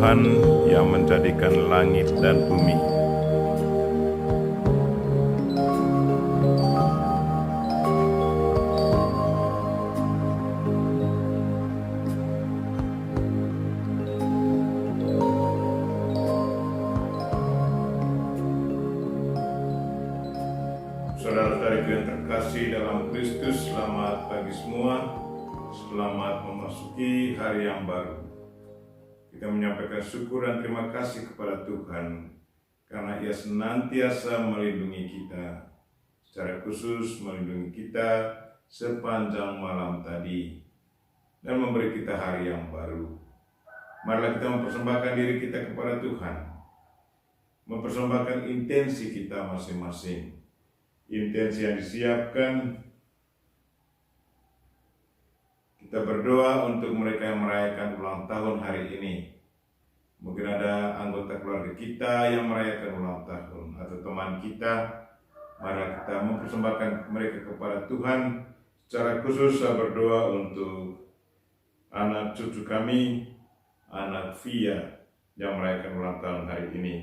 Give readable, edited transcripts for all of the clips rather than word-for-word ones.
Tuhan yang menjadikan langit dan bumi. Saudara-saudariku yang terkasih dalam Kristus, selamat pagi semua. Selamat memasuki hari yang baru. Kita menyampaikan syukur dan terima kasih kepada Tuhan karena Ia senantiasa melindungi kita, secara khusus melindungi kita sepanjang malam tadi dan memberi kita hari yang baru. Marilah kita mempersembahkan diri kita kepada Tuhan, mempersembahkan intensi kita masing-masing. Intensi yang disiapkan, kita berdoa untuk mereka yang merayakan ulang tahun hari ini. Mungkin ada anggota keluarga kita yang merayakan ulang tahun atau teman kita. Mari kita mempersembahkan mereka kepada Tuhan. Secara khusus saya berdoa untuk anak cucu kami, anak Via yang merayakan ulang tahun hari ini.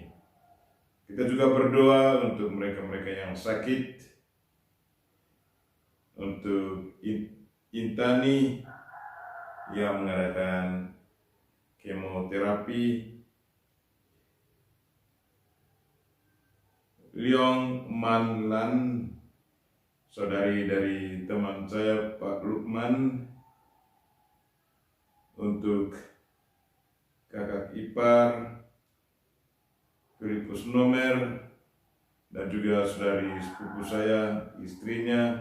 Kita juga berdoa untuk mereka-mereka yang sakit, untuk Intani yang mengadakan kemoterapi, Leong Manlan, saudari dari teman saya Pak Lukman, untuk kakak ipar Filipus Nomer, dan juga saudari sepupu saya, istrinya,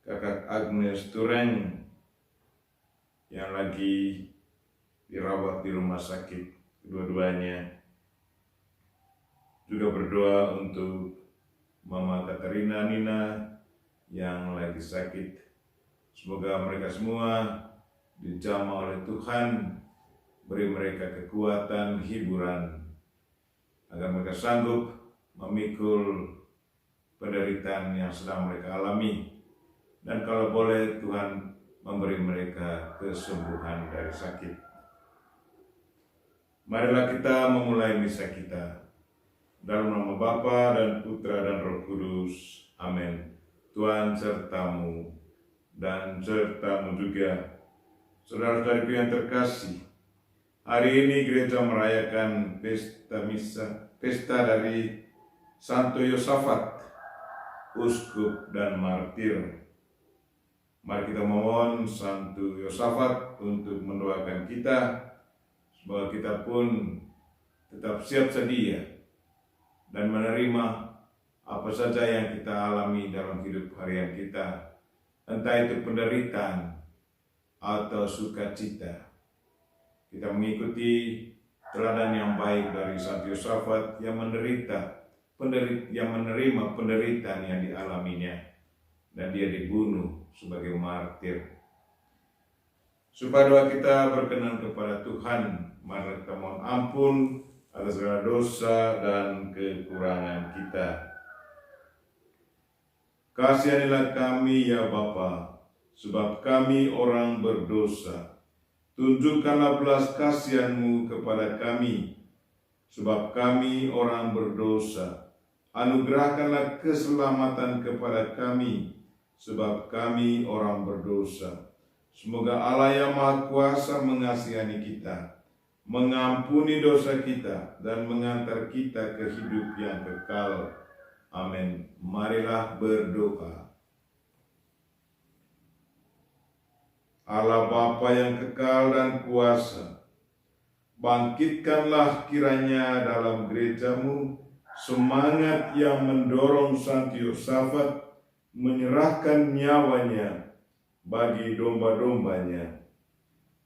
kakak Agnes Tureng, yang lagi dirawat di rumah sakit, kedua-duanya. Juga berdoa untuk Mama Katarina Nina yang lagi sakit. Semoga mereka semua dijamah oleh Tuhan, beri mereka kekuatan, hiburan, agar mereka sanggup memikul penderitaan yang sedang mereka alami. Dan kalau boleh Tuhan memberi mereka kesembuhan dari sakit. Marilah kita memulai misa kita. Dalam nama Bapa dan Putra dan Roh Kudus. Amin. Tuhan sertamu dan sertamu juga. Saudara-saudariku yang terkasih, hari ini gereja merayakan pesta dari Santo Yosafat, uskup dan martir. Mari kita mohon Santo Yosafat untuk mendoakan kita, semoga kita pun tetap siap sedia dan menerima apa saja yang kita alami dalam hidup harian kita, entah itu penderitaan atau sukacita. Kita mengikuti teladan yang baik dari Santo Yosafat yang menerima penderitaan yang dialaminya, dan dia dibunuh sebagai martir. Supaya doa kita berkenan kepada Tuhan, mari kita mohon ampun atas segala dosa dan kekurangan kita. Kasihanilah kami ya Bapa, sebab kami orang berdosa. Tunjukkanlah belas kasihan-Mu kepada kami, sebab kami orang berdosa. Anugerahkanlah keselamatan kepada kami, sebab kami orang berdosa. Semoga Allah yang Maha Kuasa mengasihani kita, mengampuni dosa kita, dan mengantar kita ke hidup yang kekal. Amin. Marilah berdoa. Allah Bapa yang kekal dan kuasa, bangkitkanlah kiranya dalam gereja-Mu semangat yang mendorong Santo Yosafat menyerahkan nyawanya bagi domba-dombanya.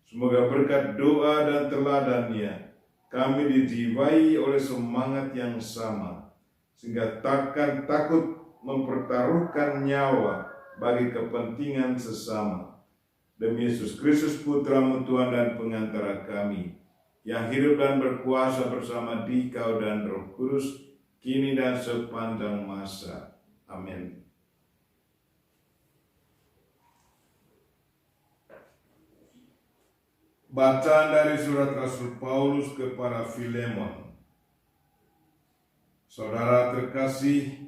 Semoga berkat doa dan teladannya kami dijiwai oleh semangat yang sama, sehingga takkan takut mempertaruhkan nyawa bagi kepentingan sesama. Demi Yesus Kristus Putra-Mu Tuhan dan pengantara kami, yang hidup dan berkuasa bersama Dikau dan Roh Kudus, kini dan sepanjang masa. Amin. Bacaan dari surat Rasul Paulus kepada Filemon. Saudara terkasih,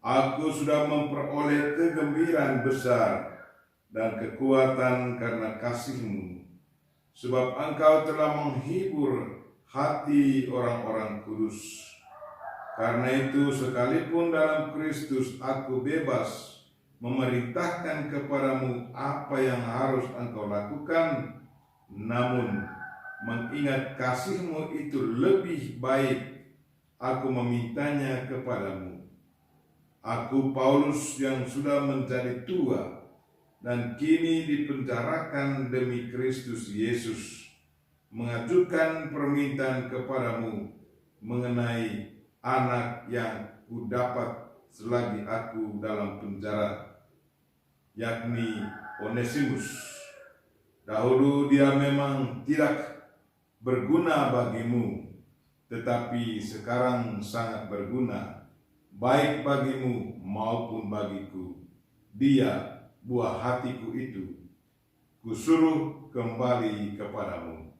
aku sudah memperoleh kegembiraan besar dan kekuatan karena kasih-Mu, sebab Engkau telah menghibur hati orang-orang kudus. Karena itu, sekalipun dalam Kristus aku bebas memerintahkan kepadamu apa yang harus engkau lakukan, namun mengingat kasih-Mu itu lebih baik, aku memintanya kepadamu. Aku Paulus yang sudah menjadi tua dan kini dipenjarakan demi Kristus Yesus, mengajukan permintaan kepadamu mengenai anak yang kudapat selagi aku dalam penjara, yakni Onesimus. Dahulu dia memang tidak berguna bagimu, tetapi sekarang sangat berguna, baik bagimu maupun bagiku. Dia, buah hatiku itu, kusuruh kembali kepadamu.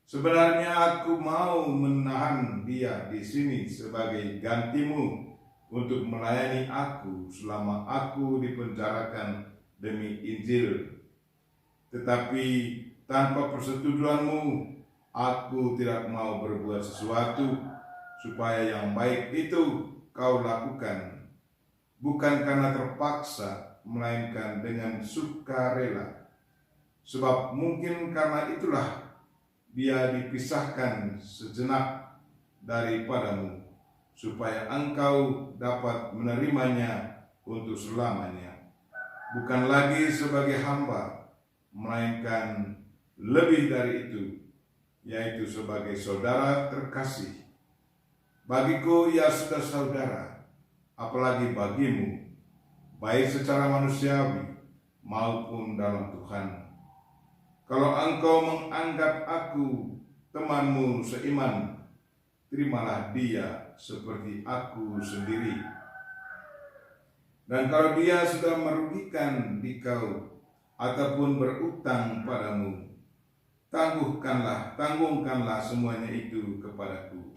Sebenarnya aku mau menahan dia di sini sebagai gantimu untuk melayani aku selama aku dipenjarakan demi Injil. Tetapi tanpa persetujuanmu, aku tidak mau berbuat sesuatu supaya yang baik itu kau lakukan, bukan karena terpaksa, melainkan dengan sukarela. Sebab mungkin karena itulah dia dipisahkan sejenak daripadamu, supaya engkau dapat menerimanya untuk selamanya, bukan lagi sebagai hamba, melainkan lebih dari itu, yaitu sebagai saudara terkasih. Bagiku ia sudah saudara, apalagi bagimu, baik secara manusiawi maupun dalam Tuhan. Kalau engkau menganggap aku temanmu seiman, terimalah dia seperti aku sendiri. Dan kalau dia sudah merugikan dikau ataupun berutang padamu, tanggungkanlah semuanya itu kepadaku.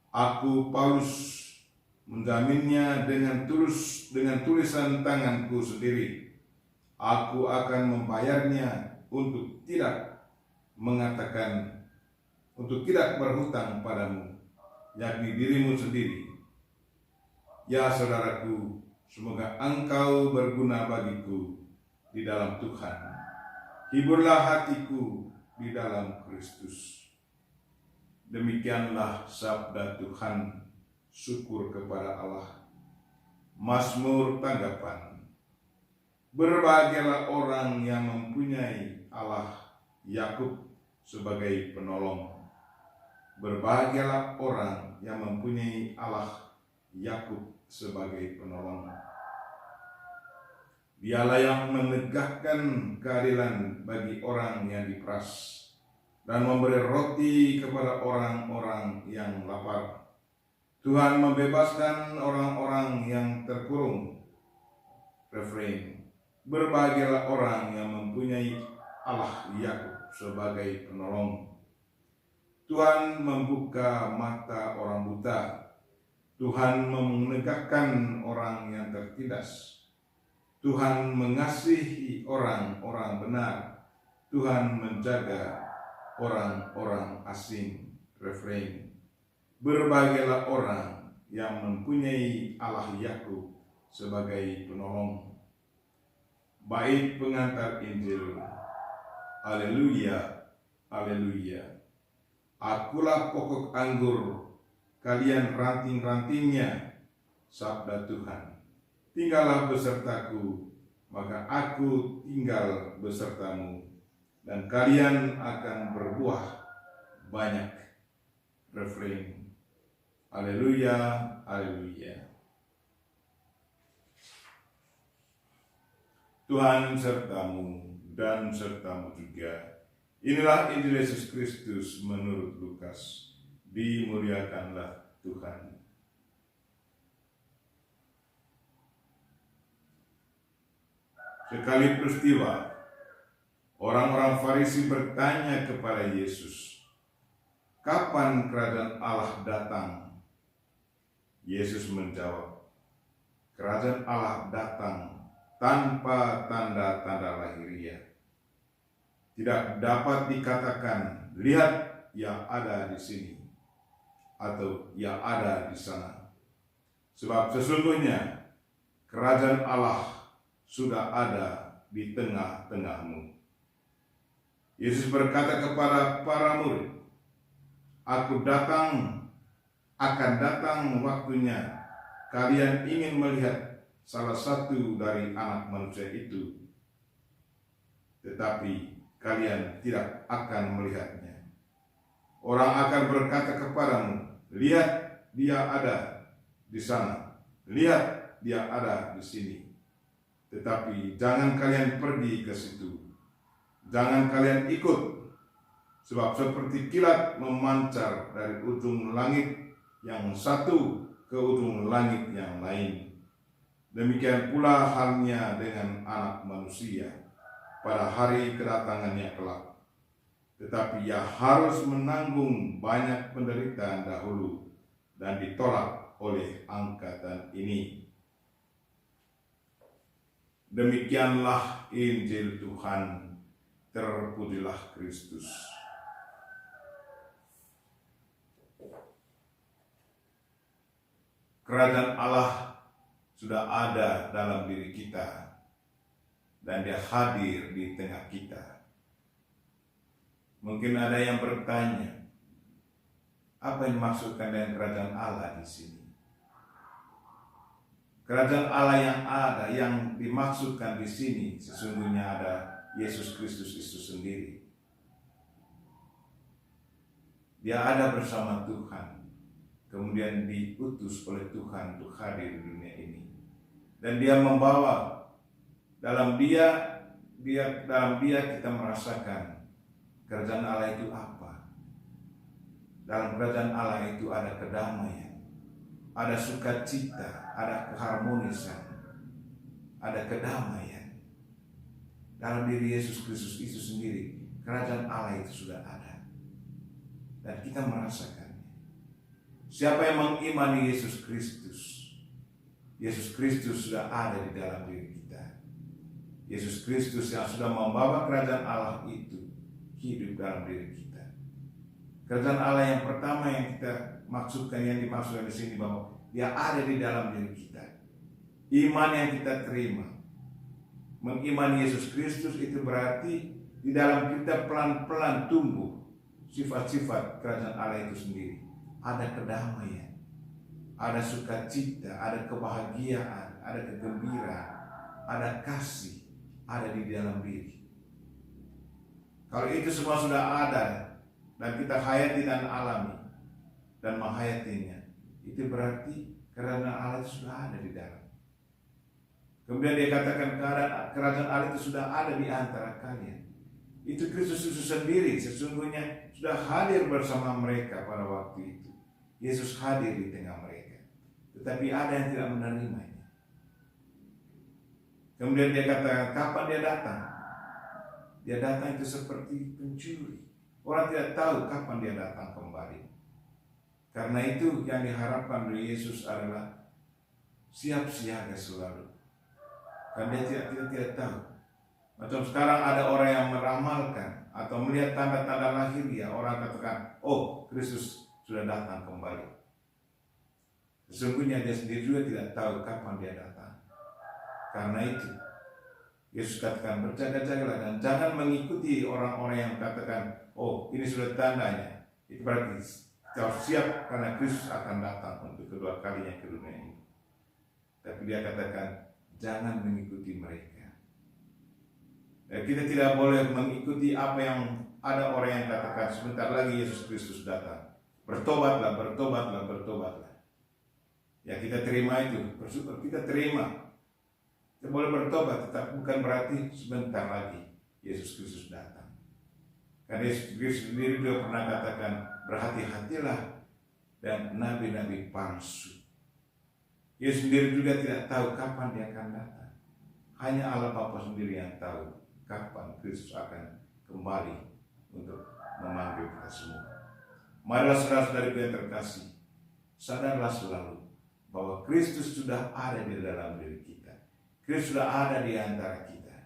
Aku Paulus menjaminnya dengan tulisan tanganku sendiri. Aku akan membayarnya untuk tidak berhutang padamu, yakni dirimu sendiri. Ya saudaraku, semoga engkau berguna bagiku di dalam Tuhan. Hiburlah hatiku di dalam Kristus. Demikianlah sabda Tuhan. Syukur kepada Allah. Mazmur tanggapan. Berbahagialah orang yang mempunyai Allah Yakub sebagai penolong. Berbahagialah orang yang mempunyai Allah Yakub sebagai penolong. Dialah yang menegakkan keadilan bagi orang yang diperas dan memberi roti kepada orang-orang yang lapar. Tuhan membebaskan orang-orang yang terkurung. Refrain. Berbahagialah orang yang mempunyai Allah Yakub sebagai penolong. Tuhan membuka mata orang buta. Tuhan menegakkan orang yang tertindas. Tuhan mengasihi orang-orang benar. Tuhan menjaga orang-orang asing. Refrain. Berbahagialah orang yang mempunyai Allah Yakub sebagai penolong. Bait pengantar Injil. Haleluya, haleluya. Akulah pokok anggur, kalian ranting-rantingnya, sabda Tuhan. Tinggallah besertaku, maka aku tinggal besertamu, dan kalian akan berbuah banyak. Refrain. Haleluya, haleluya. Tuhan sertamu dan sertamu juga. Inilah Injil Yesus Kristus menurut Lukas. Dimuliakanlah Tuhan. Sekali peristiwa, Orang-orang Farisi bertanya kepada Yesus, "Kapan kerajaan Allah datang?" Yesus menjawab, "Kerajaan Allah datang tanpa tanda-tanda lahiriah. Tidak dapat dikatakan, 'Lihat, ia ada di sini,' atau 'ia ada di sana.' Sebab sesungguhnya kerajaan Allah sudah ada di tengah-tengahmu." Yesus berkata kepada para murid, akan datang waktunya kalian ingin melihat salah satu dari anak manusia itu, tetapi kalian tidak akan melihatnya. Orang akan berkata kepadamu, 'Lihat, dia ada di sana. Lihat, dia ada di sini.' Tetapi jangan kalian pergi ke situ. Jangan kalian ikut, sebab seperti kilat memancar dari ujung langit yang satu ke ujung langit yang lain. Demikian pula halnya dengan Anak Manusia pada hari kedatangannya kelak. Tetapi ia harus menanggung banyak penderitaan dahulu dan ditolak oleh angkatan ini." Demikianlah Injil Tuhan. Terpujilah Kristus. Kerajaan Allah sudah ada dalam diri kita dan Dia hadir di tengah kita. Mungkin ada yang bertanya, apa yang dimaksudkan dengan kerajaan Allah di sini? Kerajaan Allah yang ada, yang dimaksudkan di sini sesungguhnya ada Yesus Kristus itu sendiri. Dia ada bersama Tuhan, kemudian diutus oleh Tuhan untuk hadir di dunia ini. Dan Dia membawa dalam dia kita merasakan kerajaan Allah itu apa. Dalam kerajaan Allah itu ada kedamaian, ada sukacita, ada keharmonisan, ada kedamaian. Dalam diri Yesus Kristus itu sendiri, kerajaan Allah itu sudah ada. Dan kita merasakannya. Siapa yang mengimani Yesus Kristus, Yesus Kristus sudah ada di dalam diri kita. Yesus Kristus yang sudah membawa kerajaan Allah itu hidup dalam diri kita. Kerajaan Allah yang pertama yang kita maksudkan, yang dimaksudkan di sini, bahwa Dia ada di dalam diri kita. Iman yang kita terima, mengimani Yesus Kristus, itu berarti di dalam kita pelan-pelan tumbuh sifat-sifat kerajaan Allah itu sendiri. Ada kedamaian, ada sukacita, ada kebahagiaan, ada kegembiraan, ada kasih, ada di dalam diri. Kalau itu semua sudah ada dan kita hayati dan alami dan menghayatinya, itu berarti kerajaan Allah itu sudah ada di dalam. Kemudian Dia katakan kerajaan Allah itu sudah ada di antara kalian. Itu Kristus itu sendiri sesungguhnya sudah hadir bersama mereka pada waktu itu. Yesus hadir di tengah mereka. Tetapi ada yang tidak menerimanya. Kemudian Dia katakan, kapan Dia datang? Dia datang itu seperti pencuri. Orang tidak tahu kapan Dia datang kembali. Karena itu yang diharapkan dari Yesus adalah siap siaga selalu. Karena Dia tidak tahu. Macam sekarang ada orang yang meramalkan atau melihat tanda-tanda lahiriah, orang katakan, "Oh, Kristus sudah datang kembali." Sesungguhnya Dia sendiri juga tidak tahu kapan Dia datang. Karena itu Yesus katakan, berjaga-jagalah dan jangan mengikuti orang-orang yang katakan, "Oh, ini sudah tandanya." Itu berarti kita harus siap karena Kristus akan datang untuk kedua kalinya ke dunia ini. Tapi Dia katakan, jangan mengikuti mereka. Kita tidak boleh mengikuti apa yang ada orang yang katakan, sebentar lagi Yesus Kristus datang. Bertobatlah, bertobatlah, bertobatlah. Ya, kita terima itu, bersyukur kita terima. Kita boleh bertobat, tetapi bukan berarti sebentar lagi Yesus Kristus datang. Karena Yesus Kristus sendiri juga pernah katakan, berhati-hatilah dan nabi-nabi palsu. Yesus sendiri juga tidak tahu kapan Dia akan datang. Hanya Allah Bapa sendiri yang tahu kapan Kristus akan kembali untuk memanggil kita semua. Marilah saudara-saudariku yang terkasih, sadarlah selalu bahwa Kristus sudah ada di dalam diri kita. Kristus sudah ada di antara kita.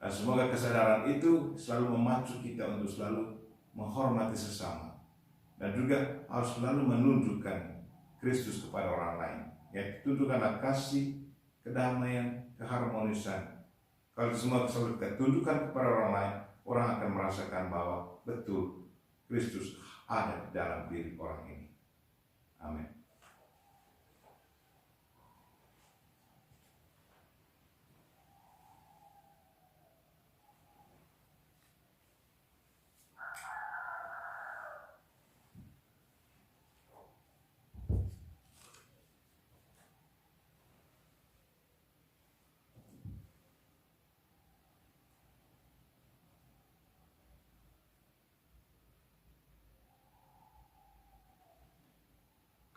Dan semoga kesadaran itu selalu memacu kita untuk selalu menghormati sesama. Dan juga harus selalu menunjukkan Kristus kepada orang lain. Ya, tunjukkanlah kasih, kedamaian, keharmonisan. Kalau semua selalu kita tunjukkan kepada orang lain, orang akan merasakan bahwa betul Kristus ada di dalam diri orang ini. Amin.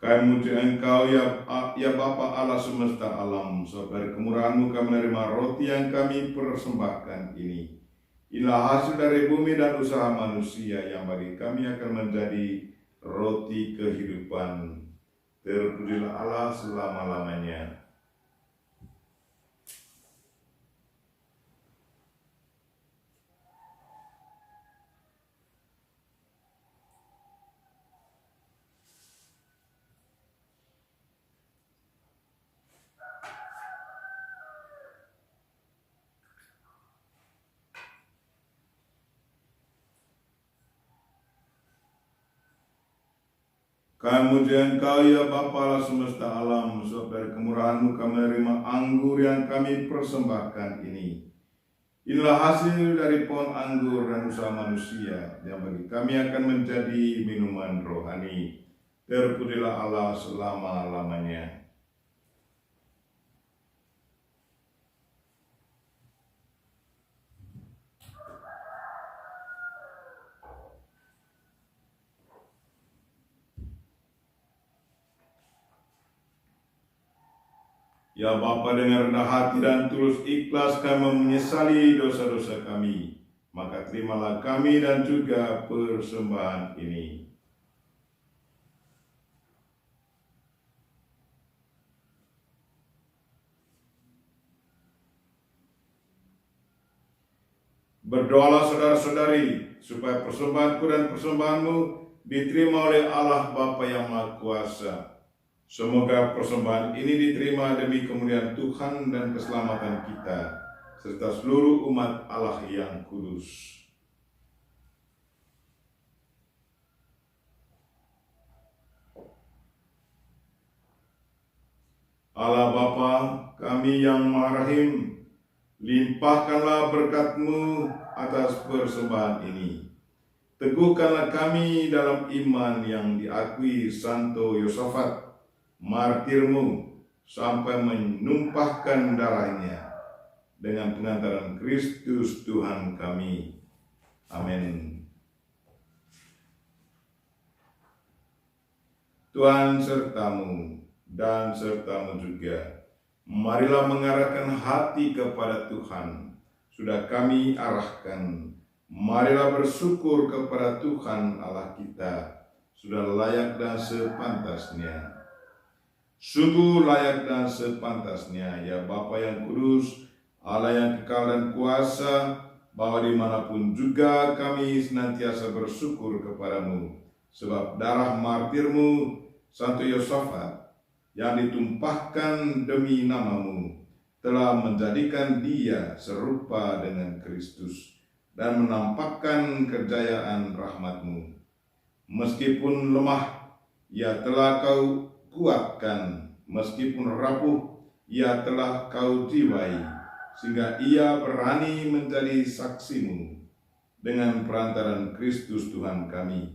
Kami memuji Engkau ya Bapa Allah semesta alam, sebab dari kemurahan-Mu kami menerima roti yang kami persembahkan ini. Inilah hasil dari bumi dan usaha manusia yang bagi kami akan menjadi roti kehidupan. Terpujilah Allah selama-lamanya. Kami memuji Engkau ya Bapa Allah semesta alam, sebab dari kemurahan-Mu kami menerima anggur yang kami persembahkan ini. Inilah hasil dari pohon anggur dan usaha manusia yang bagi kami akan menjadi minuman rohani. Terpujilah Allah selama-lamanya. Ya Bapa, dengan rendah hati dan tulus ikhlas kami menyesali dosa-dosa kami, maka terimalah kami dan juga persembahan ini. Berdoalah saudara-saudari, supaya persembahanku dan persembahanmu diterima oleh Allah Bapa yang Maha Kuasa. Semoga persembahan ini diterima demi kemuliaan Tuhan dan keselamatan kita, serta seluruh umat Allah yang kudus. Allah Bapa, kami yang Maha Rahim, limpahkanlah berkat-Mu atas persembahan ini. Teguhkanlah kami dalam iman yang diakui Santo Yosafat, martir-Mu, sampai menumpahkan darahnya dengan pengantaran Kristus Tuhan kami. Amin. Tuhan sertamu dan sertamu juga. Marilah mengarahkan hati kepada Tuhan. Sudah kami arahkan. Marilah bersyukur kepada Tuhan Allah kita. Sudah layak dan sepantasnya. Sungguh layak dan sepantasnya, ya Bapa yang kudus, Allah yang kekal dan kuasa, bahwa dimanapun juga kami senantiasa bersyukur kepadamu, sebab darah martir-Mu, Santo Yosafat, yang ditumpahkan demi nama-Mu, telah menjadikan dia serupa dengan Kristus, dan menampakkan kejayaan rahmat-Mu. Meskipun lemah, ia telah Kau kuatkan, meskipun rapuh, ia telah Kau jiwai, sehingga ia berani menjadi saksi-Mu dengan perantaran Kristus Tuhan kami.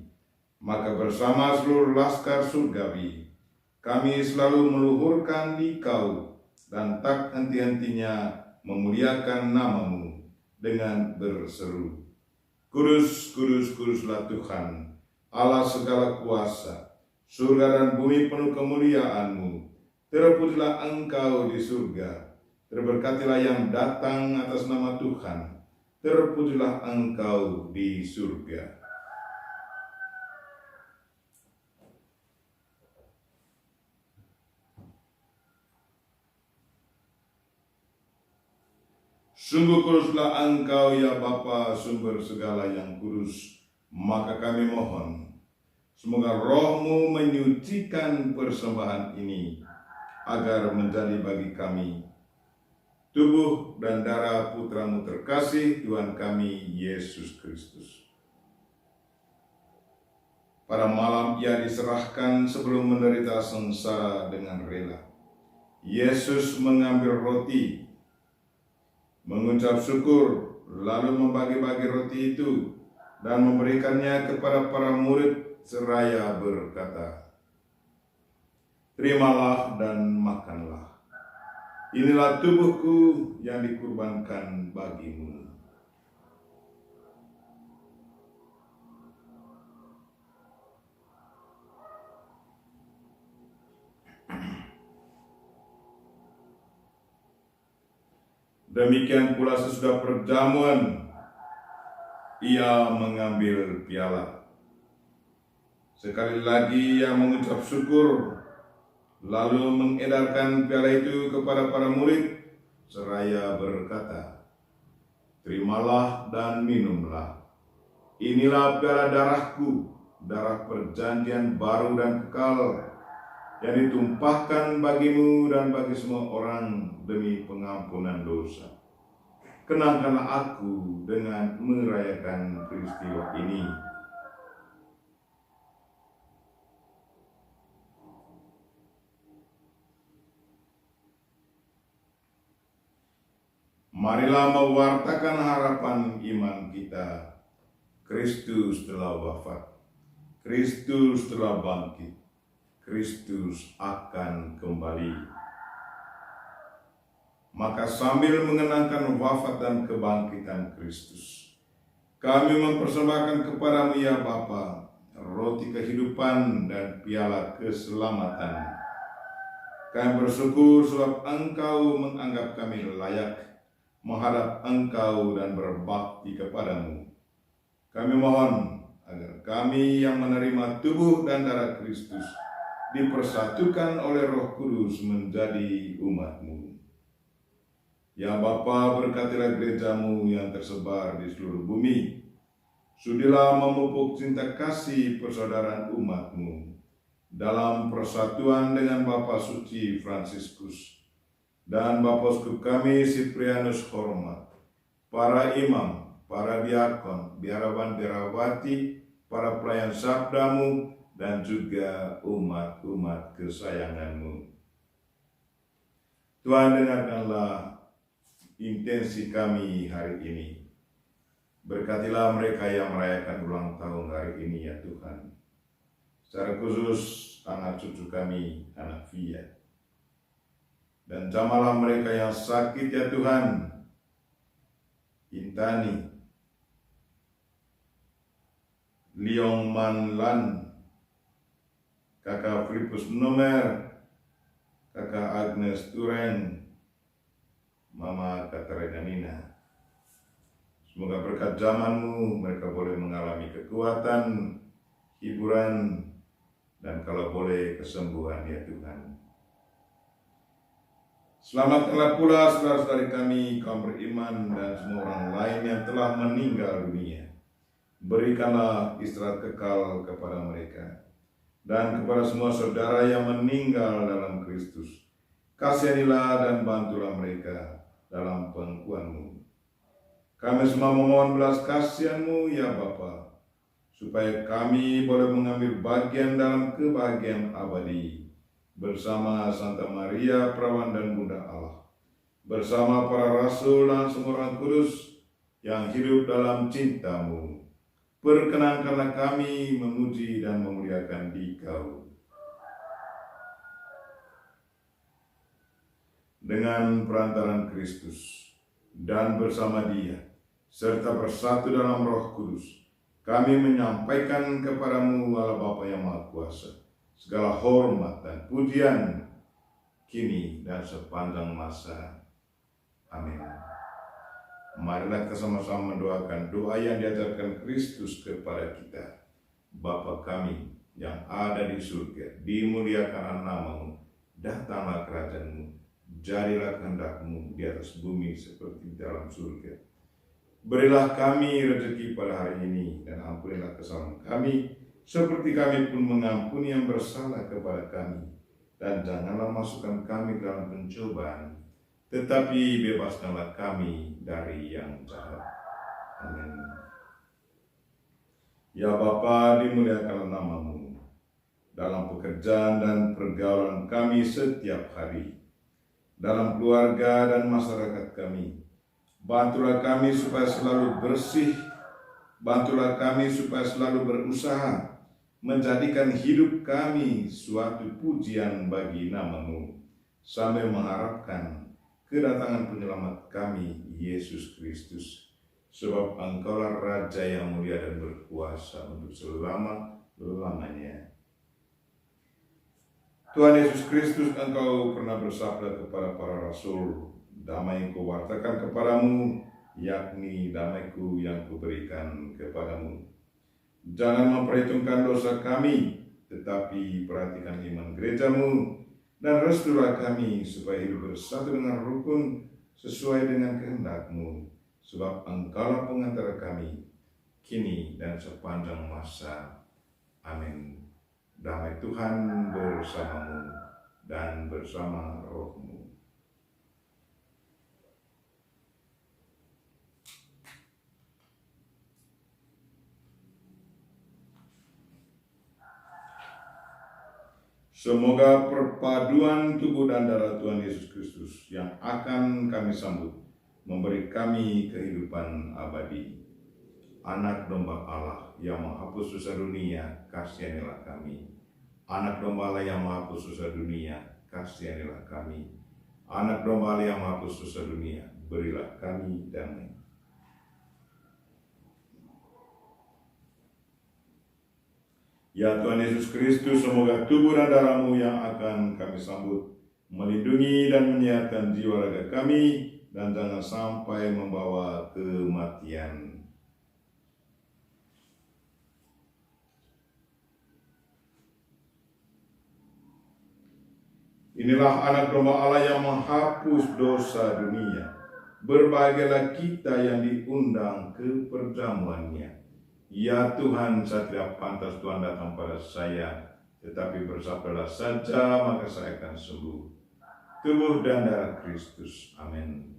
Maka bersama seluruh laskar surgawi, kami selalu meluhurkan Dikau dan tak henti-hentinya memuliakan nama-Mu dengan berseru, Kudus, kudus, kuduslah Tuhan, Allah segala kuasa. Surga dan bumi penuh kemuliaan-Mu. Terpujilah Engkau di surga. Terberkatilah yang datang atas nama Tuhan. terpujilah Engkau di surga. Sungguh kuduslah Engkau ya Bapa, sumber segala yang kudus. Maka kami mohon, semoga Roh-Mu menyucikan persembahan ini, agar menjadi bagi kami tubuh dan darah Putra-Mu terkasih, Tuhan kami Yesus Kristus. Pada malam Ia diserahkan sebelum menderita sengsara dengan rela. Yesus mengambil roti, mengucap syukur, lalu membagi-bagi roti itu dan memberikannya kepada para murid seraya berkata, "Terimalah dan makanlah. Inilah tubuhku yang dikurbankan bagimu." Demikian pula sesudah perjamuan, Ia mengambil piala. Sekali lagi Ia mengucap syukur, lalu mengedarkan piala itu kepada para murid, seraya berkata, "Terimalah dan minumlah. Inilah piala darahku, darah perjanjian baru dan kekal, yang ditumpahkan bagimu dan bagi semua orang demi pengampunan dosa. Kenangkanlah aku dengan merayakan peristiwa ini." Marilah mewartakan harapan iman kita. Kristus telah wafat, Kristus telah bangkit, Kristus akan kembali. Maka sambil mengenangkan wafat dan kebangkitan Kristus, kami mempersembahkan kepadamu ya Bapa, roti kehidupan dan piala keselamatan. Kami bersyukur sebab Engkau menganggap kami layak menghadap Engkau dan berbakti kepadamu. Kami mohon agar kami yang menerima tubuh dan darah Kristus dipersatukan oleh Roh Kudus menjadi umat-Mu. Ya Bapa, berkatilah gereja-Mu yang tersebar di seluruh bumi. Sudilah memupuk cinta kasih persaudaraan umat-Mu dalam persatuan dengan Bapa Suci Fransiskus dan Bapa Uskup kami Siprianus Hormat, para imam, para diakon, biarawan-biarawati, para pelayan sabda-Mu, dan juga umat-umat kesayangan-Mu. Tuhan, dengarkanlah intensi kami hari ini. Berkatilah mereka yang merayakan ulang tahun hari ini ya Tuhan. Secara khusus anak cucu kami, anak Via. Dan jamalah mereka yang sakit ya Tuhan, Intani, Liong Manlan, Kakak Filipus Nomer, Kakak Agnes Turen, Mama Katarina Nina. Semoga berkat zaman-Mu mereka boleh mengalami kekuatan, hiburan, dan kalau boleh kesembuhan ya Tuhan. Selamatkanlah pula saudara-saudari kami, kaum beriman, dan semua orang lain yang telah meninggal dunia. Berikanlah istirahat kekal kepada mereka. Dan kepada semua saudara yang meninggal dalam Kristus, kasihanilah dan bantulah mereka dalam pengakuan-Mu. Kami semua memohon belas kasihan-Mu ya Bapa, supaya kami boleh mengambil bagian dalam kebahagiaan abadi, bersama Santa Maria Perawan dan Bunda Allah, bersama para rasul dan semua orang kudus yang hidup dalam cinta-Mu. Perkenankanlah kami memuji dan memuliakan Dikau. Dengan perantaran Kristus dan bersama Dia, serta bersatu dalam Roh Kudus, kami menyampaikan kepadamu Allah Bapa yang Maha Kuasa, segala hormat dan pujian kini dan sepanjang masa. Amin. Marilah kita sama-sama mendoakan doa yang diajarkan Kristus kepada kita. Bapa kami yang ada di surga, dimuliakanlah nama-Mu, datanglah kerajaan-Mu, jadilah kehendak-Mu di atas bumi seperti di dalam surga. Berilah kami rezeki pada hari ini, dan ampunilah kesalahan kami, seperti kami pun mengampuni yang bersalah kepada kami. Dan janganlah masukkan kami dalam pencobaan, tetapi bebaskanlah kami dari yang jahat. Amin. Ya Bapa, dimuliakanlah nama-Mu dalam pekerjaan dan pergaulan kami setiap hari, dalam keluarga dan masyarakat kami. Bantulah kami supaya selalu bersih, bantulah kami supaya selalu berusaha, menjadikan hidup kami suatu pujian bagi nama-Mu, sambil mengharapkan kedatangan penyelamat kami, Yesus Kristus. Sebab Engkaulah Raja yang mulia dan berkuasa untuk selama-lamanya. Tuhan Yesus Kristus, Engkau pernah bersabda kepada para rasul, damai yang Kuwartakan kepadamu, yakni damaiku yang Kuberikan kepadamu. Jangan memperhitungkan dosa kami, tetapi perhatikan iman gereja-Mu, dan restulah kami supaya hidup bersatu dengan rukun sesuai dengan kehendak-Mu. Sebab Engkaulah pengantara kami, kini dan sepanjang masa. Amin. Damai Tuhan bersama-Mu dan bersama roh-Mu. Semoga perpaduan tubuh dan darah Tuhan Yesus Kristus yang akan kami sambut memberi kami kehidupan abadi. Anak domba Allah yang menghapus dosa dunia, kasihanilah kami. Anak domba Allah yang menghapus dosa dunia, kasihanilah kami. Anak domba Allah yang menghapus dosa dunia, berilah kami damai. Ya Tuhan Yesus Kristus, semoga tubuh dan darah-Mu yang akan kami sambut melindungi dan menyehatkan jiwa raga kami, dan jangan sampai membawa kematian. Inilah anak domba Allah yang menghapus dosa dunia. Berbahagialah kita yang diundang ke perjamuannya. Ya Tuhan, saya tidak pantas Tuhan datang pada saya, tetapi bersabdalah saja, maka saya akan sembuh. Tubuh dan darah Kristus. Amin.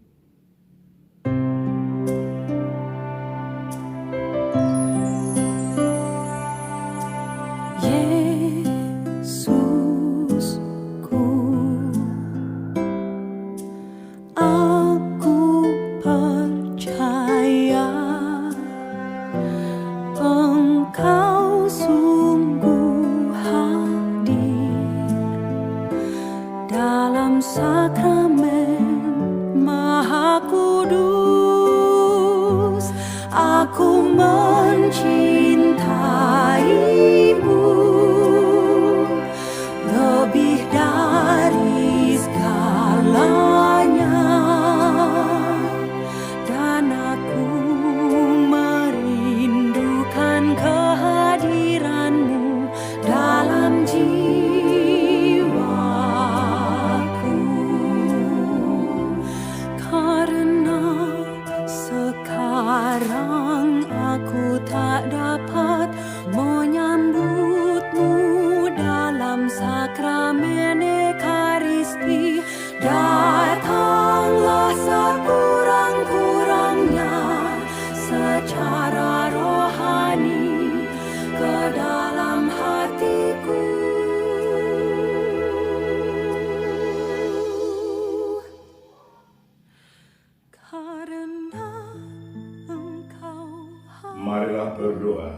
Marilah berdoa.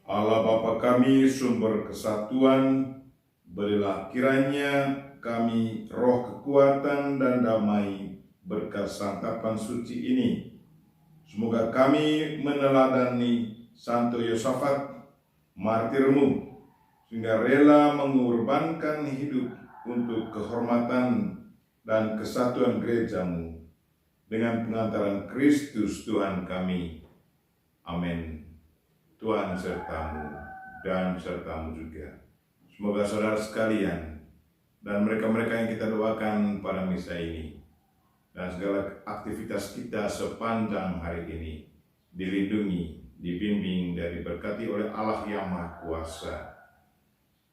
Allah Bapa kami, sumber kesatuan, berilah kiranya kami roh kekuatan dan damai berkat santapan suci ini. Semoga kami meneladani Santo Yosafat, martirmu, sehingga rela mengorbankan hidup untuk kehormatan dan kesatuan gereja-Mu dengan pengantaran Kristus Tuhan kami. Amin. Tuhan sertamu dan sertamu juga. Semoga saudara sekalian dan mereka-mereka yang kita doakan pada misa ini dan segala aktivitas kita sepanjang hari ini dilindungi, dibimbing, dan diberkati oleh Allah yang Maha Kuasa,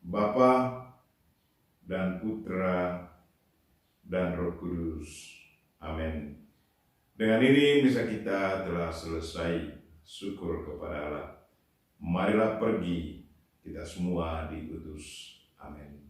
Bapa dan Putra dan Roh Kudus. Amin. Dengan ini misa kita telah selesai. Syukur kepada Allah. Marilah pergi, kita semua diutus. Amin.